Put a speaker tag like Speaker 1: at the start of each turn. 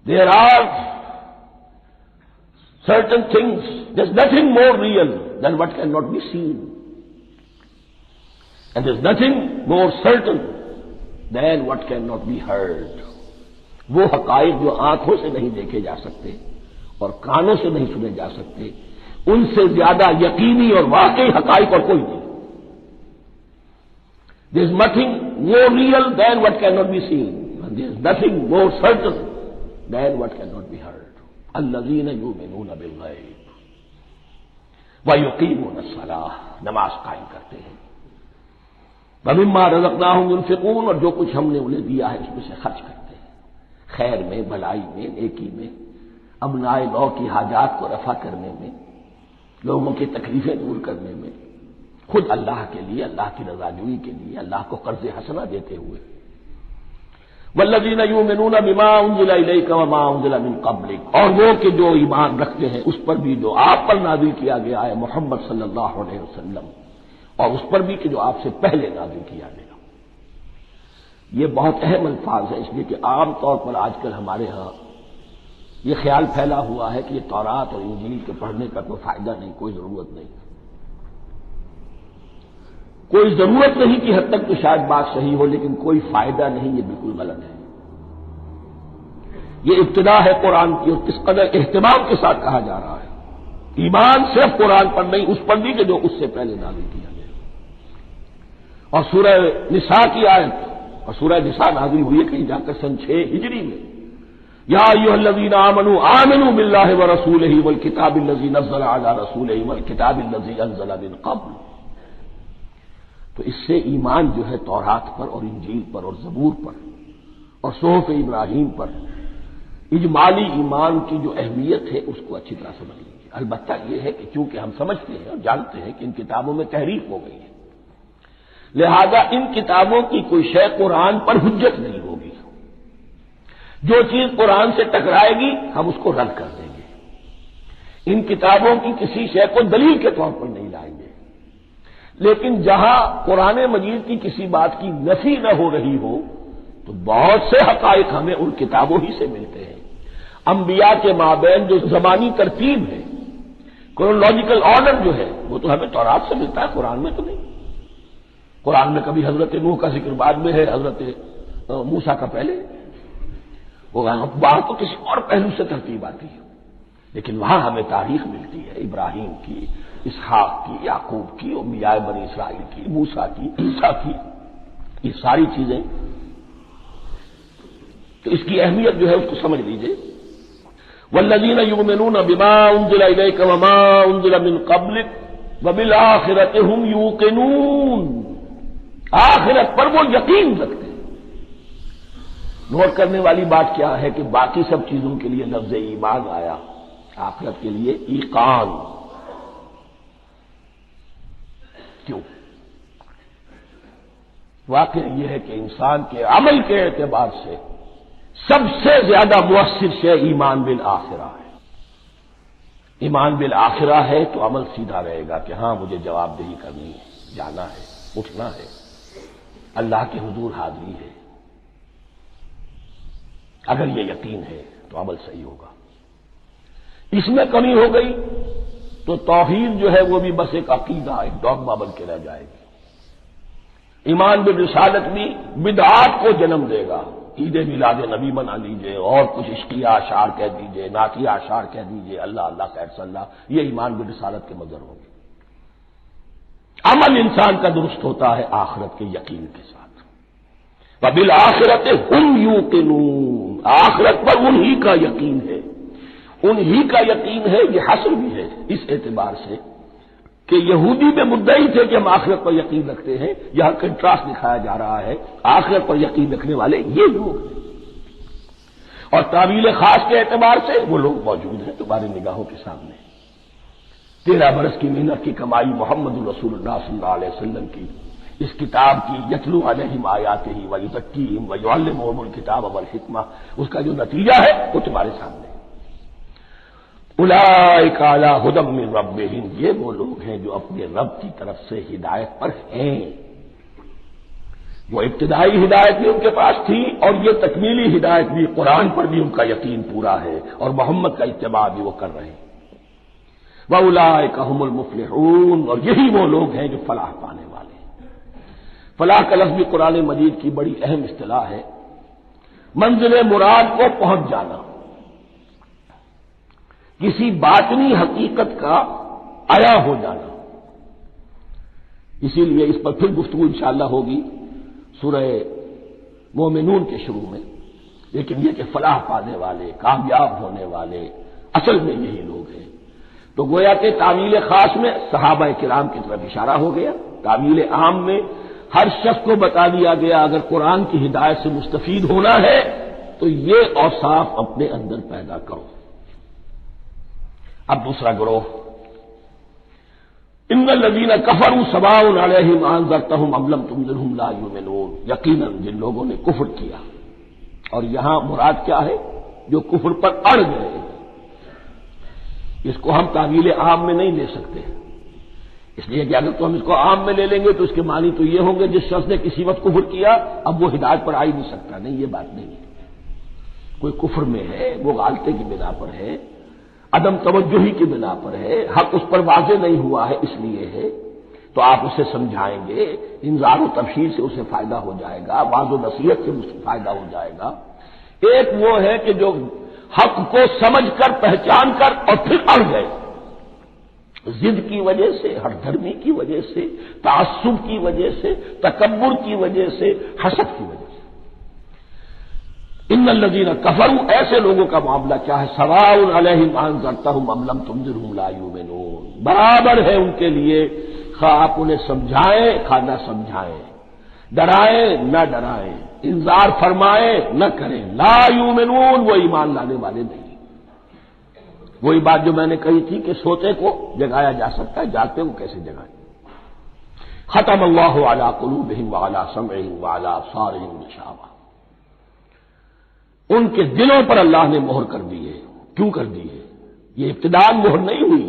Speaker 1: There are certain things, there's nothing more real than what cannot be seen. And there's nothing more certain than what cannot be heard. وہ حقائق جو آنکھوں سے نہیں دیکھے جا سکتے اور کانوں سے نہیں سنے جا سکتے، ان سے زیادہ یقینی اور واقعی حقائق اور کوئی نہیں. There is nothing more real than what cannot be seen. And there is nothing more certain than what cannot be heard. الذین یؤمنون بالغیب ویقیمون الصلاۃ، نماز قائم کرتے ہیں. ومما رزقناہم ينفقون، اور جو کچھ ہم نے انہیں دیا ہے اس میں سے خرچ کرتے ہیں، خیر میں، بھلائی میں، نیکی میں، ابنائے نو کی حاجات کو رفع کرنے میں، لوگوں کی تکلیفیں دور کرنے میں، خود اللہ کے لیے، اللہ کی رضا جوئی کے لیے، اللہ کو قرض حسنہ دیتے ہوئے. والذین یؤمنون بما انزل الیک وما انزل من قبلک، اور وہ کہ جو ایمان رکھتے ہیں اس پر بھی جو آپ پر نازل کیا گیا ہے محمد صلی اللہ علیہ وسلم، اور اس پر بھی کہ جو آپ سے پہلے نازل کیا گیا. یہ بہت اہم الفاظ ہیں، اس لیے کہ عام طور پر آج کل ہمارے ہاں یہ خیال پھیلا ہوا ہے کہ یہ تورات اور انجیل کے پڑھنے کا کوئی فائدہ نہیں، کوئی ضرورت نہیں. کوئی ضرورت نہیں کی حد تک تو شاید بات صحیح ہو، لیکن کوئی فائدہ نہیں، یہ بالکل غلط ہے. یہ ابتدا ہے قرآن کی، اور کس قدر اہتمام کے ساتھ کہا جا رہا ہے. ایمان صرف قرآن پر نہیں، اس پر بھی کہ جو اس سے پہلے نازل کیا گیا. اور سورہ نساء کی آیت، اور سورہ نساء نازل ہوئی ہے کہیں جا کر سن 6 ہجری میں. یا ایھا الذین آمنوا آمنوا باللہ ورسولہ والکتاب الذی نزل علی رسولہ والکتاب الذی انزل من قبل. تو اس سے ایمان جو ہے تورات پر اور انجیل پر اور زبور پر اور صحف ابراہیم پر، اجمالی ایمان کی جو اہمیت ہے اس کو اچھی طرح سمجھ لیجیے. البتہ یہ ہے کہ چونکہ ہم سمجھتے ہیں اور جانتے ہیں کہ ان کتابوں میں تحریف ہو گئی ہے، لہذا ان کتابوں کی کوئی شے قرآن پر حجت نہیں ہوگی. جو چیز قرآن سے ٹکرائے گی ہم اس کو رد کر دیں گے. ان کتابوں کی کسی شے کو دلیل کے طور پر نہیں لائیں گے. لیکن جہاں قرآن مجید کی کسی بات کی نفی نہ ہو رہی ہو تو بہت سے حقائق ہمیں ان کتابوں ہی سے ملتے ہیں. انبیاء کے مابین جو زمانی ترتیب ہے، کرونالوجیکل آرڈر جو ہے، وہ تو ہمیں تورات سے ملتا ہے، قرآن میں تو نہیں. قرآن میں کبھی حضرت نوح کا ذکر بعد میں ہے، حضرت موسیٰ کا پہلے. وہاں تو کسی اور پہلو سے ترتیب آتی ہے، لیکن وہاں ہمیں تاریخ ملتی ہے ابراہیم کی، اسحاق کی، یعقوب کی، انبیاء بنی اسرائیل کی، موسیٰ کی، عیسیٰ کی، یہ ساری چیزیں. تو اس کی اہمیت جو ہے اس کو سمجھ لیجئے. والذین یؤمنون بما انزل الیک وما انزل من قبلک وبالآخرۃ هم یوقنون، آخرت پر وہ یقین رکھتے ہیں. نوٹ کرنے والی بات کیا ہے کہ باقی سب چیزوں کے لیے لفظ ایمان آیا، آخرت کے لیے ایقان. کیوں؟ واقعہ یہ ہے کہ انسان کے عمل کے اعتبار سے سب سے زیادہ مؤثر شے ایمان بالآخرہ ہے. ایمان بالآخرہ ہے تو عمل سیدھا رہے گا کہ ہاں مجھے جواب دہی کرنی ہے، جانا ہے، اٹھنا ہے، اللہ کے حضور حاضری ہے. اگر یہ یقین ہے تو عمل صحیح ہوگا. اس میں کمی ہو گئی تو توحید جو ہے وہ بھی بس ایک عقیدہ، ایک ڈوگما بن کے رہ جائے گی. ایمان بالرسالت بھی بدعات کو جنم دے گا. عید میلاد نبی منا لیجئے اور کچھ عشقیہ اشعار کہہ دیجئے، نعتیہ اشعار کہہ دیجئے، اللہ اللہ خیر صلی اللہ، یہ ایمان بالرسالت کے مظہر ہوں گے. عمل انسان کا درست ہوتا ہے آخرت کے یقین کے ساتھ. وبالآخرۃ هم یوقنون، آخرت پر انہی کا یقین ہے، انہی کا یقین ہے. یہ حصر بھی ہے اس اعتبار سے کہ یہودی میں مدعی تھے کہ ہم آخرت پر یقین رکھتے ہیں، یہاں کنٹراسٹ دکھایا جا رہا ہے آخرت پر یقین رکھنے والے یہ لوگ ہیں. اور تعویل خاص کے اعتبار سے وہ لوگ موجود ہیں تمہاری نگاہوں کے سامنے. 13 برس کی محنت کی کمائی محمد رسول اللہ صلی اللہ علیہ وسلم کی اس کتاب کی، یتلو علیہم آیاتہ ویزکیہم ویعلمہم الکتاب والحکمہ، اس کا جو نتیجہ ہے وہ تمہارے سامنے. اولئک علی ھدی من ربہم، یہ وہ لوگ ہیں جو اپنے رب کی طرف سے ہدایت پر ہیں. وہ ابتدائی ہدایت بھی ان کے پاس تھی اور یہ تکمیلی ہدایت بھی، قرآن پر بھی ان کا یقین پورا ہے اور محمد کا اتباع بھی وہ کر رہے ہیں۔ وَأُولَٰئِكَ هُمُ الْمُفْلِحُونَ، اور یہی وہ لوگ ہیں جو فلاح پانے والے ہیں۔ فلاح کا لفظ بھی قرآن مجید کی بڑی اہم اصطلاح ہے، منزل مراد کو پہنچ جانا، کسی باطنی حقیقت کا عیا ہو جانا۔ اسی لیے اس پر پھر گفتگو انشاءاللہ ہوگی سورہ مومنون کے شروع میں، لیکن یہ کہ فلاح پانے والے، کامیاب ہونے والے اصل میں یہی لوگ ہیں۔ تو گویا کہ تعویل خاص میں صحابہ کرام کی طرف اشارہ ہو گیا، تعویل عام میں ہر شخص کو بتا دیا گیا اگر قرآن کی ہدایت سے مستفید ہونا ہے تو یہ اوصاف اپنے اندر پیدا کرو۔ اب دوسرا گروہ، ان الذین کفروا سواء علیہم انذرتہم ام لم تنذرہم لا یؤمنون، یقیناً جن لوگوں نے کفر کیا، اور یہاں مراد کیا ہے؟ جو کفر پر اڑ گئے۔ اس کو ہم تعویل عام میں نہیں لے سکتے، اس لیے کہ اگر تو ہم اس کو عام میں لے لیں گے تو اس کے معنی تو یہ ہوں گے جس شخص نے کسی وقت کفر کیا اب وہ ہدایت پر آ ہی نہیں سکتا۔ نہیں، یہ بات نہیں ہے۔ کوئی کفر میں ہے، وہ غالطے کی بنا پر ہے، عدم توجہی کی بنا پر ہے، حق اس پر واضح نہیں ہوا ہے اس لیے ہے، تو آپ اسے سمجھائیں گے، انذار و تبشیر سے اسے فائدہ ہو جائے گا، واضح و نصیحت سے اسے فائدہ ہو جائے گا۔ ایک وہ ہے کہ جو حق کو سمجھ کر، پہچان کر اور پھر اڑ گئے، ضد کی وجہ سے، ہٹ دھرمی کی وجہ سے، تعصب کی وجہ سے، تکبر کی وجہ سے، حسد کی وجہ سے۔ ان الذین کفروا، ایسے لوگوں کا معاملہ کیا ہے؟ سواء علیہم انذرتہم ام لم تنذرہم لا یؤمنون، برابر ہے ان کے لیے، خواہ آپ انہیں سمجھائیں خواہ نہ سمجھائیں، ڈرائیں نہ ڈرائیں، انذار فرمائیں نہ کریں، لا یؤمنون، وہ ایمان لانے والے نہیں۔ وہی بات جو میں نے کہی تھی کہ سوتے کو جگایا جا سکتا ہے، جاگتے کو کیسے جگائیں؟ ختم اللہ علی قلوبہم وعلی سمعہم وعلی ابصارہم غشاوہ، ان کے دلوں پر اللہ نے مہر کر دی ہے۔ کیوں کر دی ہے؟ یہ ابتداء مہر نہیں ہوئی،